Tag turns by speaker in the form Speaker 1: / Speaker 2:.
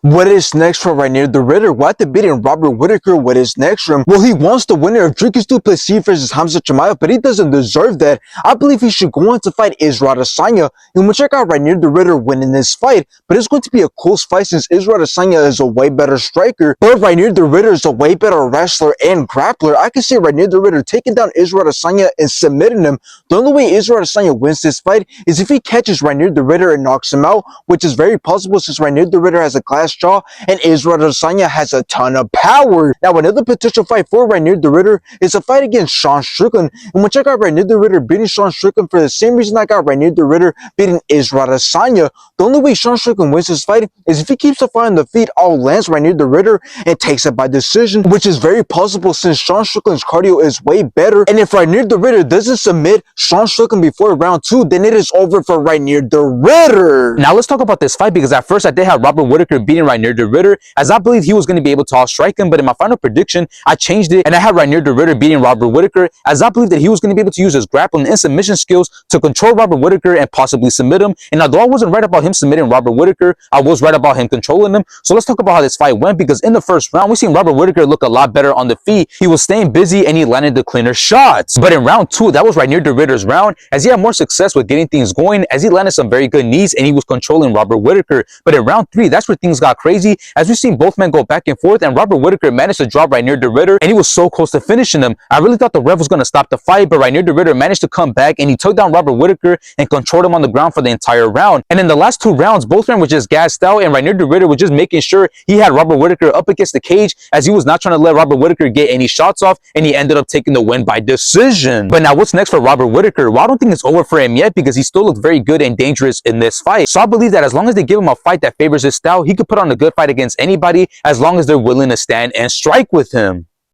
Speaker 1: What is next for Reinier the Ritter? What the beating Robert Whittaker? What is next for him? Well, he wants the winner of Dricus du Plessis versus Hamza Chimaev, but he doesn't deserve that. I believe he should go on to fight Israel Adesanya, and we'll check out Reinier the Ritter winning this fight. But it's going to be a close fight since Israel Adesanya is a way better striker, but Reinier the Ritter is a way better wrestler and grappler. I can see Reinier the Ritter taking down Israel Adesanya and submitting him. The only way Israel Adesanya wins this fight is if he catches Reinier the Ritter and knocks him out, which is very possible since Reinier the Ritter has a glass jaw and Israel Adesanya has a ton of power. Now, another potential fight for Reinier the Ritter is a fight against Sean Strickland, and we'll check out Reinier the Ritter beating Sean Strickland for the same reason I got Reinier the Ritter beating Israel Adesanya. The only way Sean Strickland wins this fight is if he keeps the fight on the feet, all lands Reinier the Ritter and takes it by decision, which is very possible since Sean Strickland's cardio is way better. And if Reinier the Ritter doesn't submit Sean Strickland before round 2, then it is over for Reinier the Ritter.
Speaker 2: Now let's talk about this fight, because at first I did have Robert Whittaker beating Reinier the Ritter, as I believe he was going to be able to outstrike him, but in my final prediction I changed it and I had Reinier the Ritter beating Robert Whittaker, as I believe that he was going to be able to use his grappling and submission skills to control Robert Whittaker and possibly submit him. And although I wasn't right about him submitting Robert Whittaker, I was right about him controlling him. So let's talk about how this fight went, because in the first round we seen Robert Whittaker look a lot better on the feet. He was staying busy and he landed the cleaner shots. But in round 2, that was Reinier the Ritter's round, as he had more success with getting things going, as he landed some very good knees and he was controlling Robert Whittaker. But in round 3, that's where things got crazy, as we've seen both men go back and forth, and Robert Whittaker managed to drop Reinier the Ritter and he was so close to finishing him. I really thought the ref was going to stop the fight, but Reinier the Ritter managed to come back and he took down Robert Whittaker and controlled him on the ground for the entire round. And in the last 2 rounds, both men were just gassed out, and Reinier the Ritter was just making sure he had Robert Whittaker up against the cage, as he was not trying to let Robert Whittaker get any shots off, and he ended up taking the win by decision. But now what's next for Robert Whittaker? Well, I don't think it's over for him yet, because he still looked very good and dangerous in this fight. So I believe that as long as they give him a fight that favors his style, he could put on a good fight against anybody, as long as they're willing to stand and strike with him.